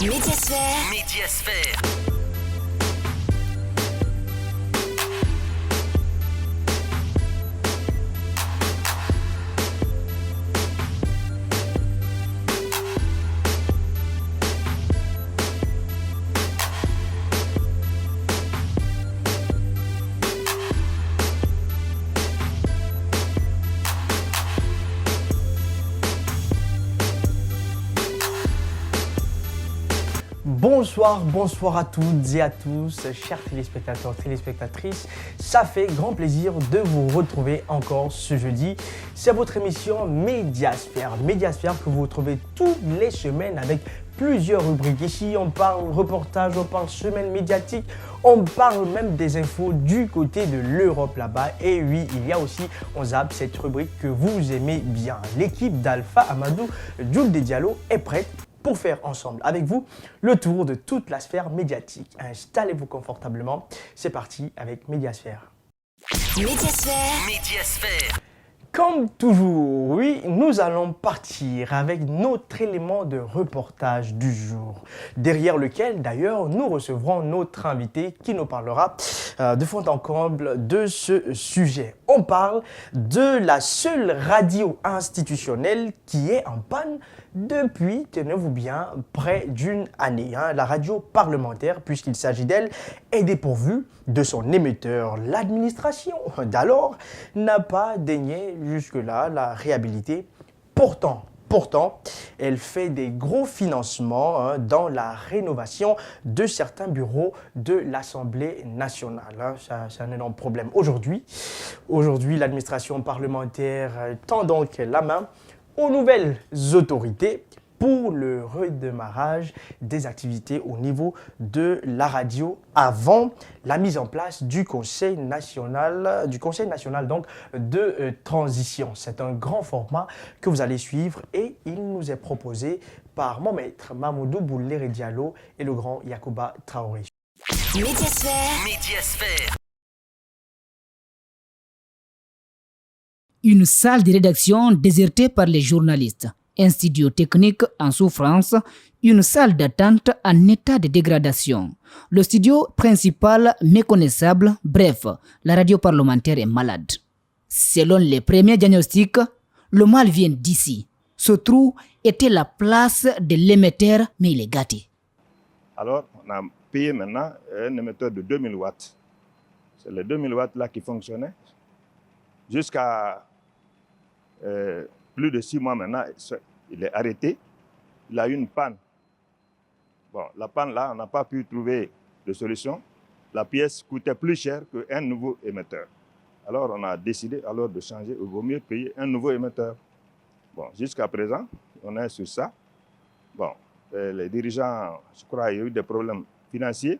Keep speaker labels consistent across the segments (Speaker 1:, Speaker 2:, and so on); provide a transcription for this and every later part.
Speaker 1: Médiasphère.
Speaker 2: Médiasphère.
Speaker 3: Bonsoir à toutes et à tous, chers téléspectateurs, téléspectatrices. Ça fait grand plaisir de vous retrouver encore ce jeudi. C'est votre émission Médiasphère. Médiasphère que vous retrouvez toutes les semaines avec plusieurs rubriques. Ici, on parle reportage, on parle semaine médiatique, on parle même des infos du côté de l'Europe là-bas. Et oui, il y a aussi, on zappe, cette rubrique que vous aimez bien. L'équipe d'Alpha Amadou Djoul Diallo est prête pour faire ensemble avec vous le tour de toute la sphère médiatique. Installez-vous confortablement. C'est parti avec Médiasphère.
Speaker 1: Médiasphère.
Speaker 2: Médiasphère.
Speaker 3: Comme toujours, oui, nous allons partir avec notre élément de reportage du jour, derrière lequel d'ailleurs nous recevrons notre invité qui nous parlera de fond en comble de ce sujet. On parle de la seule radio institutionnelle qui est en panne depuis, tenez-vous bien, près d'une année. La radio parlementaire, puisqu'il s'agit d'elle, est dépourvue de son émetteur. L'administration d'alors n'a pas daigné jusque-là la réhabiliter. Pourtant, elle fait des gros financements dans la rénovation de certains bureaux de l'Assemblée nationale. C'est un énorme problème. Aujourd'hui, l'administration parlementaire tend donc la main aux nouvelles autorités pour le redémarrage des activités au niveau de la radio avant la mise en place du Conseil national donc de transition. C'est un grand format que vous allez suivre et il nous est proposé par mon maître Mamoudou Bouléré Diallo et le grand Yacouba Traoré.
Speaker 1: Médiasphère.
Speaker 2: Médiasphère.
Speaker 4: Une salle de rédaction désertée par les journalistes, un studio technique en souffrance, une salle d'attente en état de dégradation. Le studio principal méconnaissable, bref, la radio parlementaire est malade. Selon les premiers diagnostics, le mal vient d'ici. Ce trou était la place de l'émetteur, mais il est gâté.
Speaker 5: Alors, on a payé maintenant un émetteur de 2000 watts. C'est les 2000 watts là qui fonctionnaient. Jusqu'à plus de 6 mois maintenant, il est arrêté. Il a eu une panne. Bon, la panne là, on n'a pas pu trouver de solution. La pièce coûtait plus cher qu'un nouveau émetteur. Alors, on a décidé alors de changer. Il vaut mieux payer un nouveau émetteur. Bon, jusqu'à présent, on est sur ça. Bon, les dirigeants, je crois, il y a eu des problèmes financiers.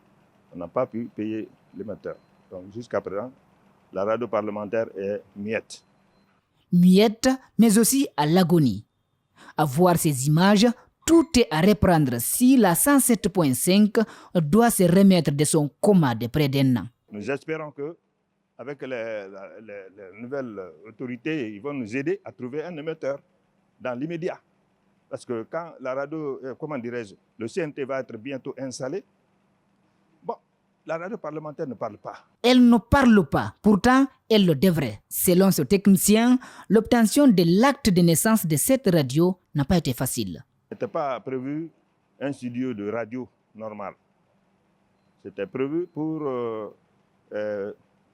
Speaker 5: On n'a pas pu payer l'émetteur. Donc, jusqu'à présent, la radio parlementaire est muette.
Speaker 4: Muette, mais aussi à l'agonie. À voir ces images, tout est à reprendre si la 107.5 doit se remettre de son coma de près d'un an.
Speaker 5: Nous espérons qu'avec les nouvelles autorités, ils vont nous aider à trouver un émetteur dans l'immédiat. Parce que quand la radio, le CNT va être bientôt installé, la radio parlementaire ne parle pas.
Speaker 4: Elle ne parle pas, pourtant elle le devrait. Selon ce technicien, l'obtention de l'acte de naissance de cette radio n'a pas été facile.
Speaker 5: Ce n'était pas prévu un studio de radio normal. C'était prévu pour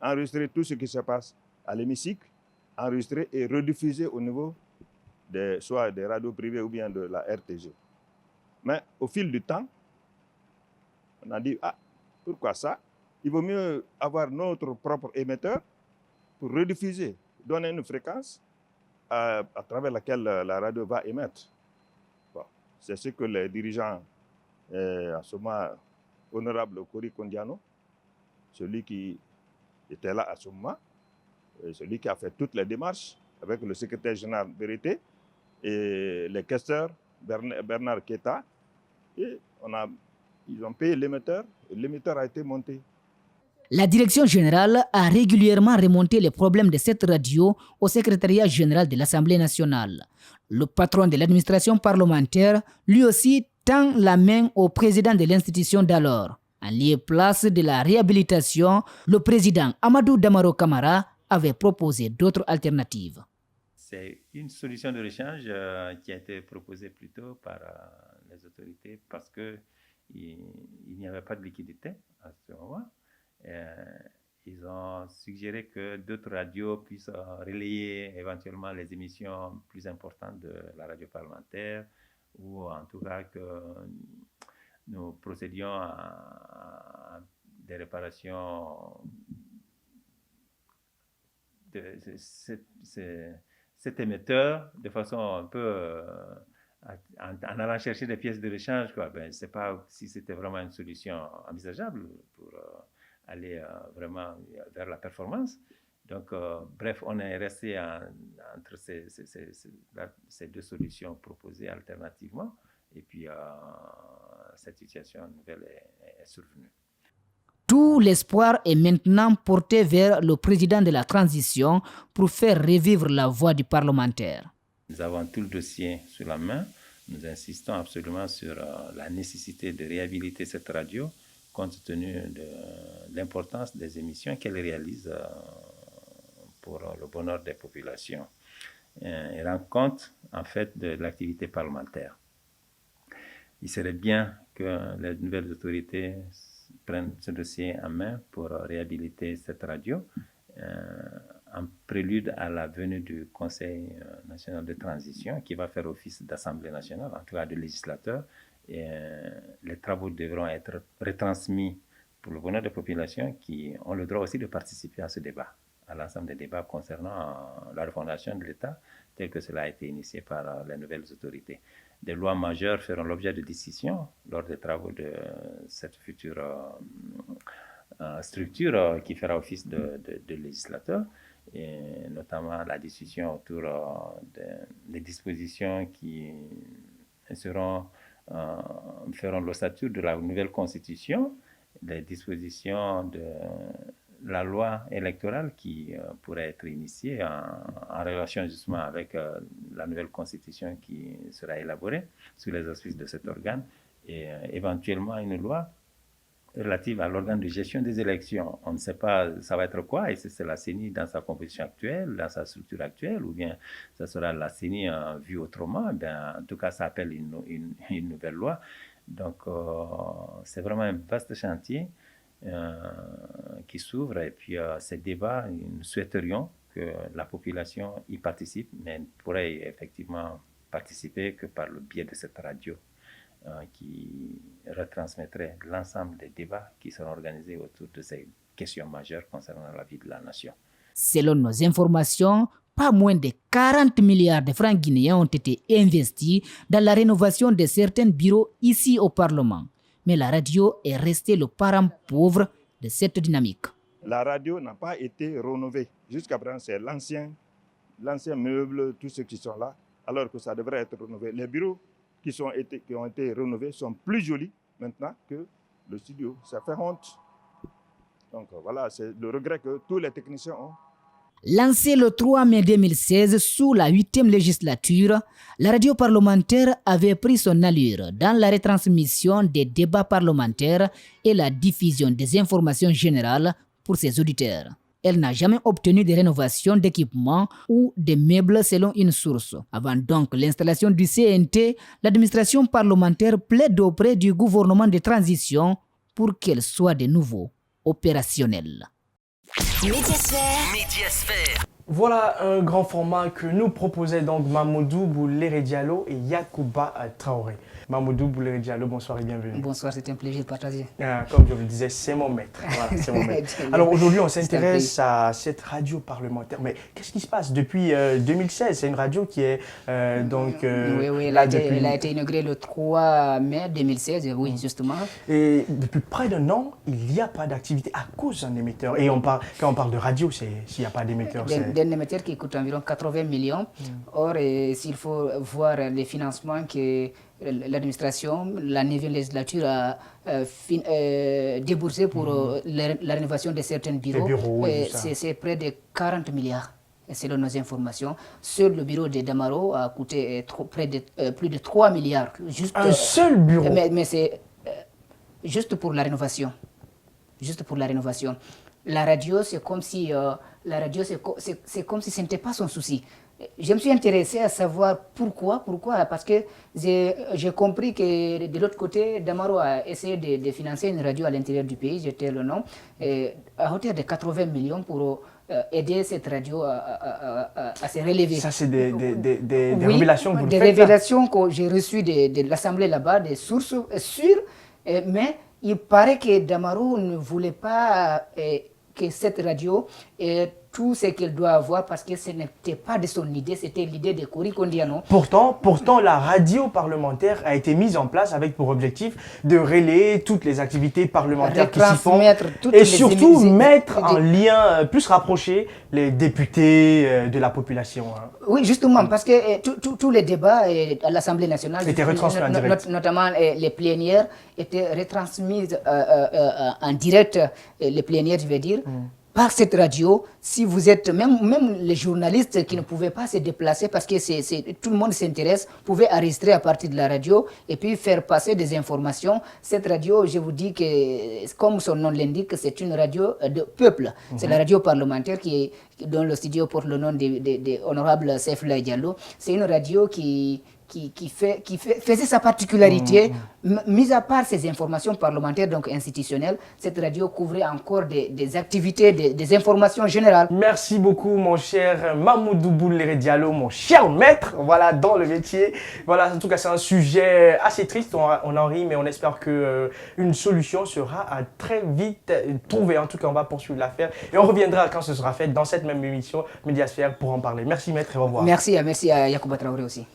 Speaker 5: enregistrer tout ce qui se passe à l'hémicycle, enregistrer et rediffuser au niveau soit des radios privées ou bien de la RTG. Mais au fil du temps, on a dit, pourquoi ça? Il vaut mieux avoir notre propre émetteur pour rediffuser, donner une fréquence à travers laquelle la radio va émettre. Bon, c'est ce que les dirigeants, en ce moment, honorable Kori Kondiano, celui qui était là à ce moment, celui qui a fait toutes les démarches avec le secrétaire général Berete et les questeurs Bernard Keta, et ils ont payé l'émetteur et l'émetteur a été monté.
Speaker 4: La direction générale a régulièrement remonté les problèmes de cette radio au secrétariat général de l'Assemblée nationale. Le patron de l'administration parlementaire, lui aussi, tend la main au président de l'institution d'alors. En lieu et place de la réhabilitation, le président Amadou Damaro Camara avait proposé d'autres alternatives.
Speaker 6: C'est une solution de rechange qui a été proposée plus tôt par les autorités parce qu'il n'y avait pas de liquidité à ce moment. Ils ont suggéré que d'autres radios puissent relayer éventuellement les émissions plus importantes de la radio parlementaire, ou en tout cas que nous procédions à des réparations de cet émetteur de façon un peu en allant chercher des pièces de rechange. Je ne sais pas si c'était vraiment une solution envisageable pour aller vraiment vers la performance. Donc, bref, on est resté entre ces deux solutions proposées alternativement. Et puis, cette situation nouvelle est survenue.
Speaker 4: Tout l'espoir est maintenant porté vers le président de la transition pour faire revivre la voix du parlementaire.
Speaker 6: Nous avons tout le dossier sous la main. Nous insistons absolument sur la nécessité de réhabiliter cette radio compte tenu de l'importance des émissions qu'elle réalise pour le bonheur des populations. Elle rend compte, en fait, de l'activité parlementaire. Il serait bien que les nouvelles autorités prennent ce dossier en main pour réhabiliter cette radio en prélude à la venue du Conseil national de transition qui va faire office d'Assemblée nationale, en tout cas de législateur. Et les travaux devront être retransmis pour le bonheur des populations qui ont le droit aussi de participer à ce débat, à l'ensemble des débats concernant la refondation de l'État, tel que cela a été initié par les nouvelles autorités. Des lois majeures feront l'objet de décisions lors des travaux de cette future structure qui fera office de législateur, et notamment la décision autour des dispositions qui feront l'ossature de la nouvelle constitution, les dispositions de la loi électorale qui pourrait être initiée en relation justement avec la nouvelle constitution qui sera élaborée sous les auspices de cet organe, et éventuellement une loi relative à l'organe de gestion des élections. On ne sait pas ça va être quoi, et c'est la CENI dans sa composition actuelle, dans sa structure actuelle, ou bien ça sera la CENI vue autrement. En tout cas, ça appelle une nouvelle loi. Donc, c'est vraiment un vaste chantier qui s'ouvre, et puis ces débats, nous souhaiterions que la population y participe, mais ne pourrait effectivement participer que par le biais de cette radio qui retransmettrait l'ensemble des débats qui seront organisés autour de ces questions majeures concernant la vie de la nation.
Speaker 4: Selon nos informations, pas moins de 40 milliards de francs guinéens ont été investis dans la rénovation de certains bureaux ici au Parlement. Mais la radio est restée le parent pauvre de cette dynamique.
Speaker 5: La radio n'a pas été rénovée. Jusqu'à présent, c'est l'ancien meuble, tous ceux qui sont là, alors que ça devrait être rénové. Les bureaux qui ont été rénovés sont plus jolis maintenant que le studio. Ça fait honte. Donc voilà, c'est le regret que tous les techniciens ont.
Speaker 4: Lancée le 3 mai 2016 sous la 8e législature, la radio parlementaire avait pris son allure dans la retransmission des débats parlementaires et la diffusion des informations générales pour ses auditeurs. Elle n'a jamais obtenu de rénovation d'équipements ou de meubles selon une source. Avant donc l'installation du CNT, l'administration parlementaire plaide auprès du gouvernement de transition pour qu'elle soit de nouveau opérationnelle.
Speaker 2: Médiasphère.
Speaker 3: Voilà un grand format que nous proposaient donc Mamadou Bouléré Diallo et Yacouba Traoré. Mamadou Bouléré Diallo, bonsoir et bienvenue.
Speaker 4: Bonsoir, c'est un plaisir de partager.
Speaker 3: Comme je vous le disais, c'est mon maître. Voilà, c'est mon maître. Alors aujourd'hui, on s'intéresse à cette radio parlementaire. Mais qu'est-ce qui se passe depuis 2016? C'est une radio qui est
Speaker 7: Oui, elle a été inaugurée le 3 mai 2016, oui, justement.
Speaker 3: Et depuis près d'un an, il n'y a pas d'activité à cause d'un émetteur. Et quand on parle de radio, s'il n'y a pas d'émetteur,
Speaker 7: D'un émetteur qui coûte environ 80 millions. Or, s'il faut voir les financements que l'administration, la 9e législature a déboursé pour la rénovation de certains bureaux, c'est près de 40 milliards. selon nos informations. Seul le bureau de Damaro a coûté plus de 3 milliards. Juste,
Speaker 3: Un seul bureau.
Speaker 7: Mais c'est juste pour la rénovation. Juste pour la rénovation. La radio, c'est comme si c'est comme si ce n'était pas son souci. Je me suis intéressé à savoir pourquoi. Parce que j'ai compris que de l'autre côté, Damaro a essayé de financer une radio à l'intérieur du pays, j'étais le nom, à hauteur de 80 millions pour aider cette radio à se relever.
Speaker 3: Ça, c'est des
Speaker 7: Oui,
Speaker 3: révélations que vous
Speaker 7: des
Speaker 3: faites, ça.
Speaker 7: révélations que j'ai reçues de l'Assemblée là-bas, des sources sûres, mais il paraît que Damaro ne voulait pas que cette radio ait tout ce qu'elle doit avoir parce que ce n'était pas de son idée, c'était l'idée de Kori Kondiano.
Speaker 3: Pourtant, la radio parlementaire a été mise en place avec pour objectif de relayer toutes les activités parlementaires qui s'y font et surtout mettre en lien plus rapproché les députés de la population. Hein.
Speaker 7: Oui, justement, parce que tous les débats à l'Assemblée nationale,
Speaker 3: étaient retransmis en direct.
Speaker 7: Notamment les plénières, étaient retransmises en direct, les plénières, je veux dire. Par cette radio, si vous êtes, même les journalistes qui ne pouvaient pas se déplacer parce que tout le monde s'intéresse, pouvaient enregistrer à partir de la radio et puis faire passer des informations. Cette radio, je vous dis que, comme son nom l'indique, c'est une radio de peuple. C'est la radio parlementaire dont le studio porte le nom de honorable Sefla Diallo. C'est une radio qui faisait sa particularité, mis à part ces informations parlementaires, donc institutionnelles, cette radio couvrait encore des activités, des informations générales.
Speaker 3: Merci beaucoup, mon cher Mamoudou Bouléré Diallo, mon cher maître, voilà, dans le métier. Voilà, en tout cas, c'est un sujet assez triste, on en rit, mais on espère qu'une solution sera très vite trouvée. En tout cas, on va poursuivre l'affaire et on reviendra quand ce sera fait dans cette même émission Médiasphère pour en parler. Merci, maître, et au revoir.
Speaker 7: Merci à Yacouba Traoré aussi.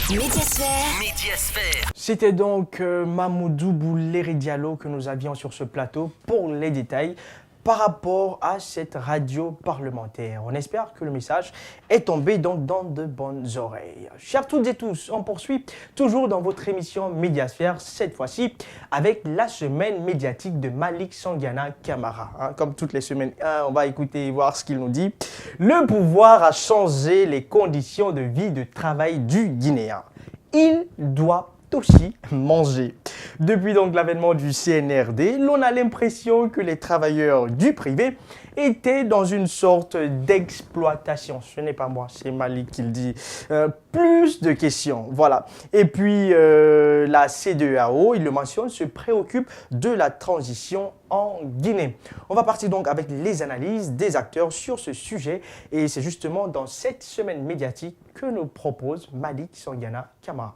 Speaker 2: Médiasphère.
Speaker 3: C'était donc Mamoudou Bouléré Diallo que nous avions sur ce plateau pour les détails par rapport à cette radio parlementaire. On espère que le message est tombé donc dans de bonnes oreilles. Chers toutes et tous, on poursuit toujours dans votre émission Médiasphère, cette fois-ci avec la semaine médiatique de Malik Sangiana Camara. Hein, comme toutes les semaines, on va écouter et voir ce qu'il nous dit. Le pouvoir a changé les conditions de vie et de travail du Guinéen. Il doit aussi manger. Depuis donc l'avènement du CNRD, l'on a l'impression que les travailleurs du privé étaient dans une sorte d'exploitation. Ce n'est pas moi, c'est Malik qui le dit. Plus de questions, voilà. Et puis la CEDEAO, il le mentionne, se préoccupe de la transition en Guinée. On va partir donc avec les analyses des acteurs sur ce sujet et c'est justement dans cette semaine médiatique que nous propose Malik Sangiana Camara.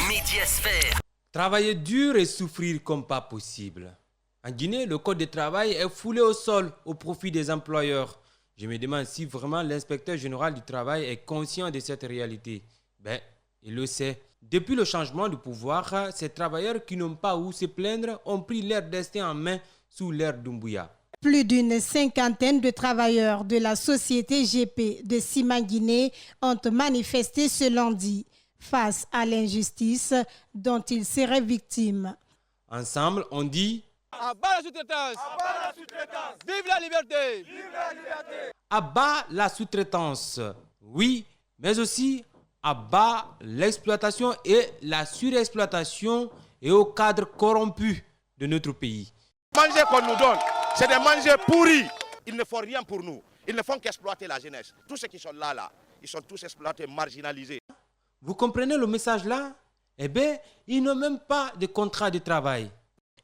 Speaker 2: Médiasphère.
Speaker 8: Travailler dur et souffrir comme pas possible. En Guinée, le code du travail est foulé au sol au profit des employeurs. Je me demande si vraiment l'inspecteur général du travail est conscient de cette réalité. Ben, il le sait. Depuis le changement de pouvoir, ces travailleurs qui n'ont pas où se plaindre ont pris leur destin en main sous l'ère Doumbouya.
Speaker 9: Plus d'une cinquantaine de travailleurs de la société GP de Ciment-Guinée ont manifesté ce lundi face à l'injustice dont ils seraient victimes.
Speaker 8: Ensemble, on dit
Speaker 10: à bas la sous-traitance! À bas la sous-traitance! Vive la liberté! Vive la liberté!
Speaker 8: À bas la sous-traitance, oui, mais aussi à bas l'exploitation et la surexploitation et au cadre corrompu de notre pays.
Speaker 11: Manger qu'on nous donne, c'est des manger pourris. Ils ne font rien pour nous. Ils ne font qu'exploiter la jeunesse. Tous ceux qui sont là, ils sont tous exploités, marginalisés.
Speaker 8: Vous comprenez le message là? Eh bien, ils n'ont même pas de contrat de travail.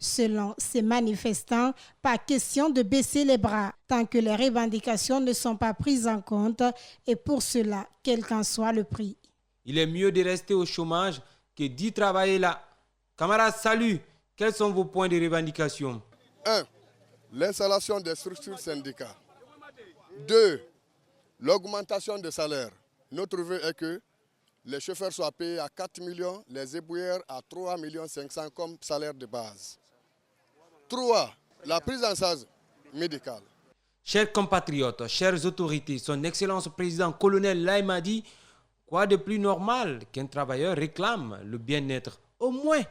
Speaker 9: Selon ces manifestants, pas question de baisser les bras tant que les revendications ne sont pas prises en compte et pour cela, quel qu'en soit le prix.
Speaker 8: Il est mieux de rester au chômage que d'y travailler là. Camarades, salut. Quels sont vos points de revendication?
Speaker 12: 1. L'installation des structures syndicales. 2. L'augmentation des salaires. Notre vœu est que les chauffeurs soient payés à 4 millions, les éboueurs à 3 500 000 comme salaire de base. 3. La prise en charge médicale.
Speaker 8: Chers compatriotes, chères autorités, son Excellence président colonel Laïma dit quoi de plus normal qu'un travailleur réclame le bien-être, au moins.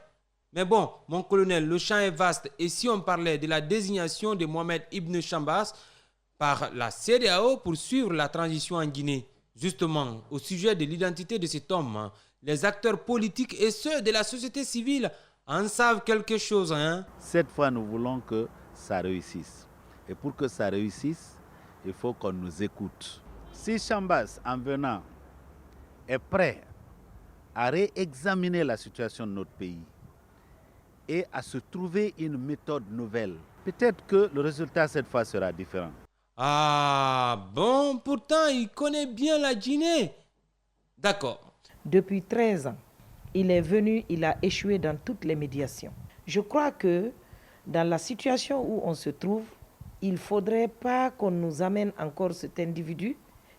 Speaker 8: Mais bon, mon colonel, le champ est vaste et si on parlait de la désignation de Mohamed Ibn Chambas par la CEDEAO pour suivre la transition en Guinée. Justement, au sujet de l'identité de cet homme, les acteurs politiques et ceux de la société civile en savent quelque chose.
Speaker 13: Cette fois, nous voulons que ça réussisse. Et pour que ça réussisse, il faut qu'on nous écoute. Si Chambas, en venant, est prêt à réexaminer la situation de notre pays et à se trouver une méthode nouvelle, peut-être que le résultat cette fois sera différent.
Speaker 8: Ah bon, pourtant il connaît bien la Guinée. D'accord.
Speaker 14: Depuis 13 ans, il est venu, il a échoué dans toutes les médiations. Je crois que dans la situation où on se trouve, il ne faudrait pas qu'on nous amène encore cet individu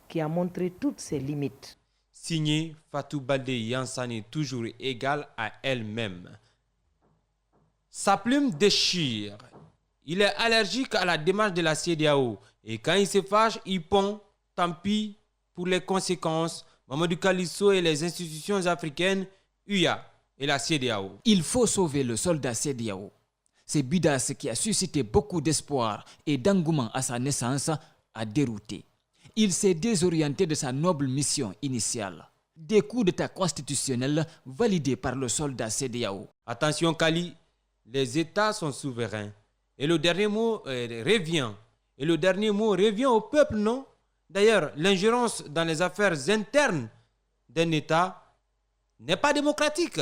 Speaker 14: qui a montré toutes ses limites.
Speaker 8: Signé Fatou Baldé Yansane, toujours égale à elle-même. Sa plume déchire. Il est allergique à la démarche de la CEDEAO. Et quand il se fâche, il pond. Tant pis pour les conséquences. Mamadou Kalisso et les institutions africaines, UA et la CEDEAO.
Speaker 15: Il faut sauver le soldat CEDEAO. C'est Bidas qui a suscité beaucoup d'espoir et d'engouement à sa naissance a dérouté. Il s'est désorienté de sa noble mission initiale. Des coups d'État constitutionnels validés par le soldat CEDEAO.
Speaker 8: Attention Kali, les États sont souverains. Et le dernier mot revient. Et le dernier mot revient au peuple, non? D'ailleurs, l'ingérence dans les affaires internes d'un État n'est pas démocratique.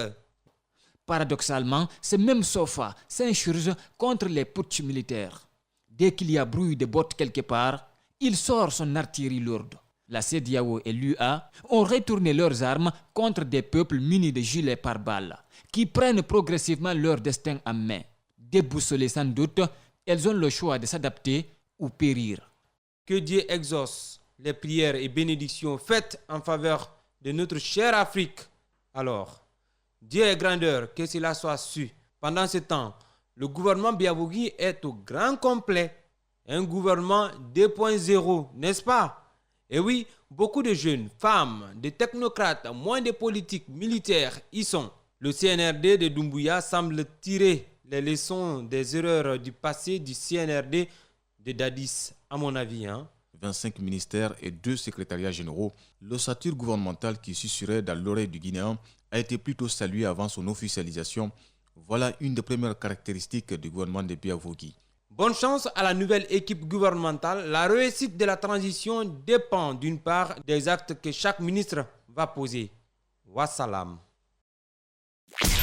Speaker 15: Paradoxalement, ce même Sofa s'insurge contre les putsch militaires. Dès qu'il y a bruit de bottes quelque part, il sort son artillerie lourde. La CEDEAO et l'UA ont retourné leurs armes contre des peuples munis de gilets pare-balles qui prennent progressivement leur destin en main. Déboussolées sans doute, elles ont le choix de s'adapter ou périr.
Speaker 8: Que Dieu exauce les prières et bénédictions faites en faveur de notre chère Afrique. Alors, Dieu est grandeur, que cela soit su. Pendant ce temps, le gouvernement Biavougui est au grand complet. Un gouvernement 2.0, n'est-ce pas? Et oui, beaucoup de jeunes, femmes, de technocrates, moins de politiques, militaires y sont. Le CNRD de Doumbouya semble tirer les leçons des erreurs du passé du CNRD de Dadis, à mon avis.
Speaker 16: 25 ministères et 2 secrétariats généraux, l'ossature gouvernementale qui susurrait dans l'oreille du Guinéen a été plutôt saluée avant son officialisation. Voilà une des premières caractéristiques du gouvernement de Biavougui.
Speaker 8: Bonne chance à la nouvelle équipe gouvernementale. La réussite de la transition dépend d'une part des actes que chaque ministre va poser. Wassalam.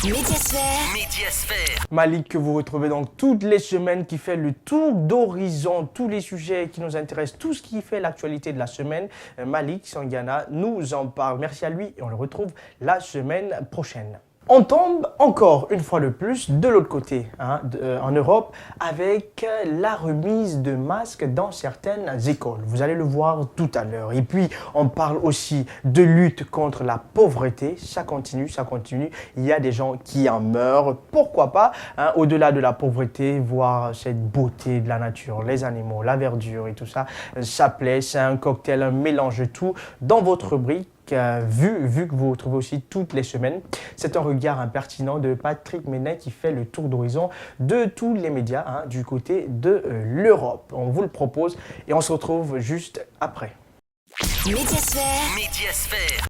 Speaker 1: Médiasphère.
Speaker 3: Malik, que vous retrouvez donc toutes les semaines, qui fait le tour d'horizon, tous les sujets qui nous intéressent, tout ce qui fait l'actualité de la semaine. Malik Sangana nous en parle. Merci à lui et on le retrouve la semaine prochaine. On tombe encore une fois de plus de l'autre côté, en Europe, avec la remise de masques dans certaines écoles. Vous allez le voir tout à l'heure. Et puis, on parle aussi de lutte contre la pauvreté. Ça continue, ça continue. Il y a des gens qui en meurent. Pourquoi pas, au-delà de la pauvreté, voir cette beauté de la nature, les animaux, la verdure et tout ça. Ça plaît, c'est un cocktail, un mélange de tout dans votre rubrique. Vu que vous retrouvez aussi toutes les semaines. C'est un regard impertinent de Patrick Ménet qui fait le tour d'horizon de tous les médias du côté de l'Europe. On vous le propose et on se retrouve juste après.
Speaker 1: Médiasphère.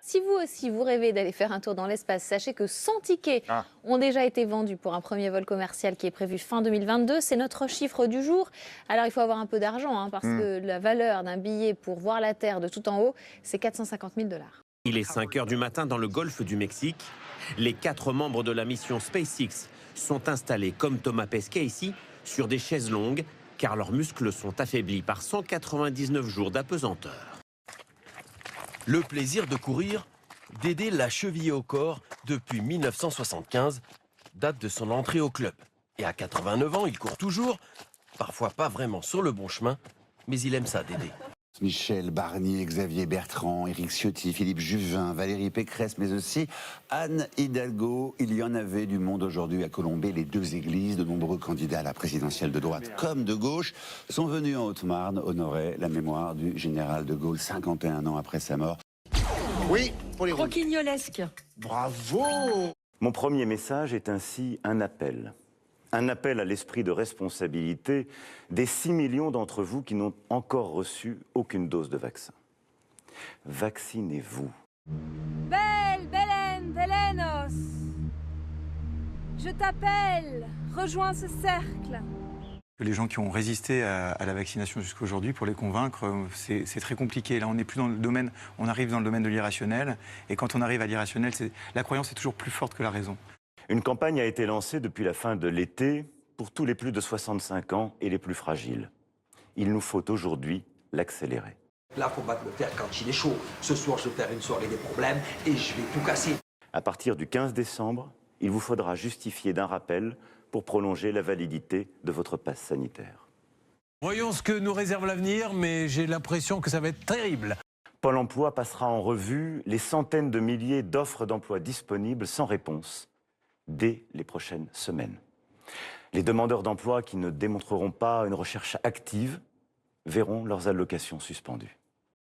Speaker 17: Si vous aussi vous rêvez d'aller faire un tour dans l'espace, sachez que 100 tickets ont déjà été vendus pour un premier vol commercial qui est prévu fin 2022. C'est notre chiffre du jour. Alors il faut avoir un peu d'argent parce que la valeur d'un billet pour voir la Terre de tout en haut, c'est 450 000 $.
Speaker 18: Il est 5 h du matin dans le golfe du Mexique. Les 4 membres de la mission SpaceX sont installés comme Thomas Pesquet ici sur des chaises longues car leurs muscles sont affaiblis par 199 jours d'apesanteur.
Speaker 19: Le plaisir de courir, d'aider l'a chevillé au corps depuis 1975, date de son entrée au club. Et à 89 ans, il court toujours, parfois pas vraiment sur le bon chemin, mais il aime ça d'aider.
Speaker 20: Michel Barnier, Xavier Bertrand, Éric Ciotti, Philippe Juvin, Valérie Pécresse, mais aussi Anne Hidalgo. Il y en avait du monde aujourd'hui à colomber les 2 églises. De nombreux candidats à la présidentielle de droite comme de gauche sont venus en Haute-Marne honorer la mémoire du général de Gaulle 51 ans après sa mort.
Speaker 21: Oui, pour les
Speaker 22: Roquignolesque.
Speaker 21: Bravo! Mon premier message est ainsi un appel. Un appel à l'esprit de responsabilité des 6 millions d'entre vous qui n'ont encore reçu aucune dose de vaccin. Vaccinez-vous.
Speaker 22: Belenos, je t'appelle, rejoins ce cercle.
Speaker 23: Les gens qui ont résisté à la vaccination jusqu'à aujourd'hui, pour les convaincre, c'est très compliqué. Là, on n'est plus dans le domaine, on arrive dans le domaine de l'irrationnel. Et quand on arrive à l'irrationnel, la croyance est toujours plus forte que la raison.
Speaker 21: Une campagne a été lancée depuis la fin de l'été pour tous les plus de 65 ans et les plus fragiles. Il nous faut aujourd'hui l'accélérer.
Speaker 24: Là, il faut battre le fer quand il est chaud. Ce soir, je vais faire une soirée des problèmes et je vais tout casser.
Speaker 21: À partir du 15 décembre, il vous faudra justifier d'un rappel pour prolonger la validité de votre passe sanitaire.
Speaker 25: Voyons ce que nous réserve l'avenir, mais j'ai l'impression que ça va être terrible.
Speaker 21: Pôle emploi passera en revue les centaines de milliers d'offres d'emploi disponibles sans réponse dès les prochaines semaines. Les demandeurs d'emploi qui ne démontreront pas une recherche active verront leurs allocations suspendues.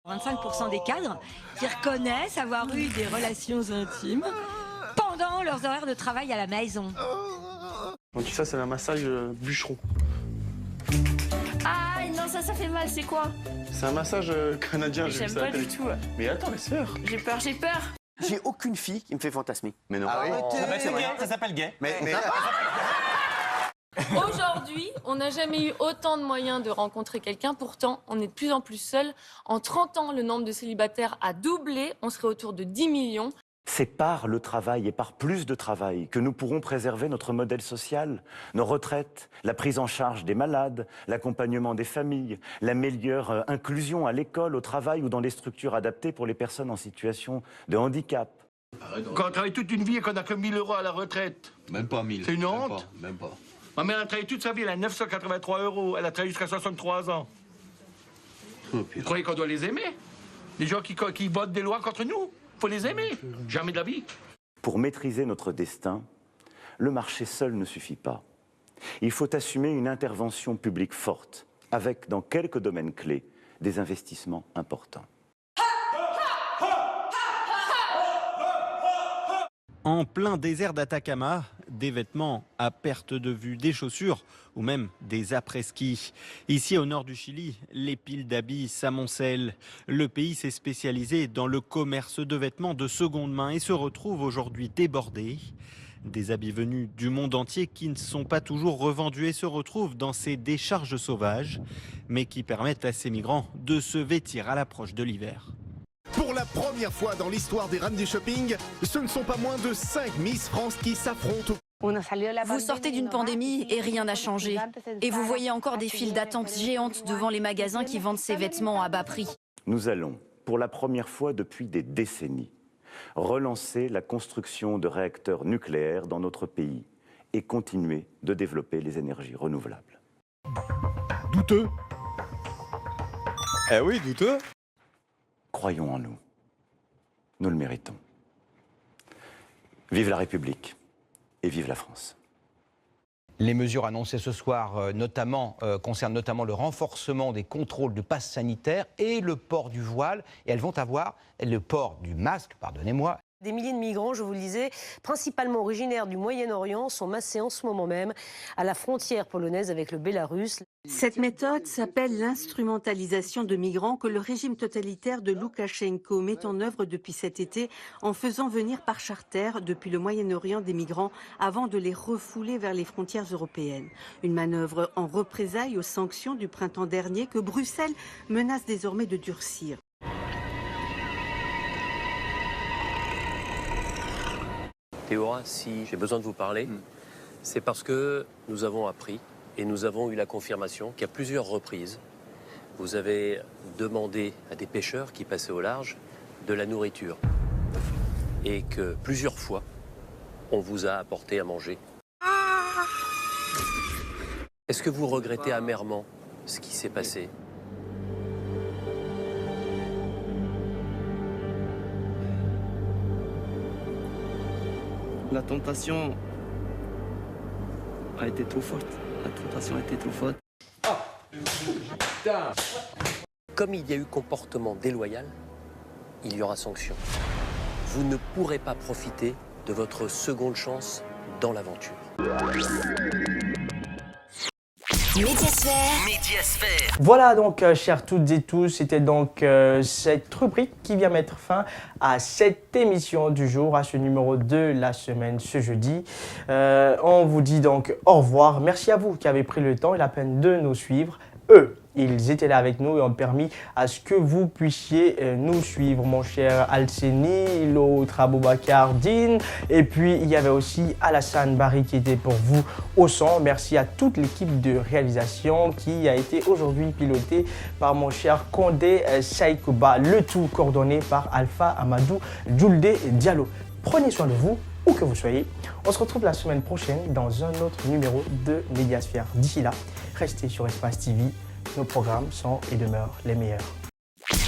Speaker 26: 25% des cadres qui reconnaissent avoir eu des relations intimes pendant leurs horaires de travail à la maison.
Speaker 27: Donc ça, c'est un massage bûcheron.
Speaker 22: Ah non, ça fait mal, c'est quoi?
Speaker 27: C'est un massage canadien.
Speaker 22: J'aime pas du tout.
Speaker 27: Mais attends, laisse faire.
Speaker 22: J'ai peur.
Speaker 28: J'ai aucune fille qui me fait fantasmer.
Speaker 27: Mais non.
Speaker 28: Ça s'appelle gay. Mais...
Speaker 22: Aujourd'hui, on n'a jamais eu autant de moyens de rencontrer quelqu'un. Pourtant, on est de plus en plus seul. En 30 ans, le nombre de célibataires a doublé. On serait autour de 10 millions.
Speaker 21: C'est par le travail et par plus de travail que nous pourrons préserver notre modèle social, nos retraites, la prise en charge des malades, l'accompagnement des familles, la meilleure inclusion à l'école, au travail ou dans les structures adaptées pour les personnes en situation de handicap.
Speaker 29: Quand on travaille toute une vie et qu'on n'a que 1 000 € à la retraite.
Speaker 30: Même pas 1000.
Speaker 29: C'est une honte.
Speaker 30: Même pas.
Speaker 29: Ma mère a travaillé toute sa vie, elle a 983 €. Elle a travaillé jusqu'à 63 ans. Vous croyez qu'on doit les aimer? Les gens qui votent des lois contre nous? Faut les aimer. Jamais de la vie.
Speaker 21: Pour maîtriser notre destin, le marché seul ne suffit pas. Il faut assumer une intervention publique forte, avec, dans quelques domaines clés, des investissements importants.
Speaker 31: En plein désert d'Atacama, des vêtements à perte de vue, des chaussures ou même des après-ski. Ici au nord du Chili, les piles d'habits s'amoncellent. Le pays s'est spécialisé dans le commerce de vêtements de seconde main et se retrouve aujourd'hui débordé. Des habits venus du monde entier qui ne sont pas toujours revendus et se retrouvent dans ces décharges sauvages, mais qui permettent à ces migrants de se vêtir à l'approche de l'hiver.
Speaker 32: Pour la première fois dans l'histoire des Randy Shopping, ce ne sont pas moins de 5 Miss France qui s'affrontent.
Speaker 33: Vous sortez d'une pandémie et rien n'a changé. Et vous voyez encore des files d'attente géantes devant les magasins qui vendent ces vêtements à bas prix.
Speaker 21: Nous allons, pour la première fois depuis des décennies, relancer la construction de réacteurs nucléaires dans notre pays et continuer de développer les énergies renouvelables.
Speaker 32: Douteux?
Speaker 31: Eh oui, douteux.
Speaker 21: Croyons en nous. Nous le méritons. Vive la République et vive la France.
Speaker 34: Les mesures annoncées ce soir concernent notamment le renforcement des contrôles de passe sanitaire et le port du voile. Et elles vont avoir le port du masque, pardonnez-moi.
Speaker 35: Des milliers de migrants, je vous le disais, principalement originaires du Moyen-Orient, sont massés en ce moment même à la frontière polonaise avec le Bélarus.
Speaker 36: Cette méthode s'appelle l'instrumentalisation de migrants que le régime totalitaire de Loukachenko met en œuvre depuis cet été en faisant venir par charter depuis le Moyen-Orient des migrants avant de les refouler vers les frontières européennes. Une manœuvre en représailles aux sanctions du printemps dernier que Bruxelles menace désormais de durcir.
Speaker 18: Théora, si j'ai besoin de vous parler, c'est parce que nous avons appris et nous avons eu la confirmation qu'à plusieurs reprises, vous avez demandé à des pêcheurs qui passaient au large de la nourriture. Et que plusieurs fois, on vous a apporté à manger. Est-ce que vous regrettez amèrement ce qui s'est passé ?
Speaker 37: La tentation a été trop forte. La tentation a été trop forte.
Speaker 18: Comme il y a eu comportement déloyal, il y aura sanction. Vous ne pourrez pas profiter
Speaker 1: de votre seconde chance dans l'aventure.
Speaker 2: Médiasphère. Voilà donc, chers toutes et tous, c'était donc cette rubrique qui vient mettre fin à cette émission du jour, à ce numéro de la semaine, ce jeudi. On vous dit donc au revoir. Merci à vous qui avez pris le temps et la peine de nous suivre. Eux, ils étaient là avec nous et ont permis à ce que vous puissiez nous suivre, mon cher Alceni, l'autre Aboubakar Din, et puis il y avait aussi Alassane Barry qui était pour vous au son. Merci à toute l'équipe de réalisation qui a été aujourd'hui pilotée par mon cher Condé Saïkouba, le tout coordonné par Alpha Amadou Djoulde Diallo. Prenez soin de vous, où que vous soyez. On se retrouve la semaine prochaine dans un autre numéro de Médiasphère. D'ici là, restez sur Espace TV. Nos programmes sont et demeurent les meilleurs.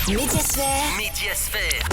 Speaker 3: Médiasphère.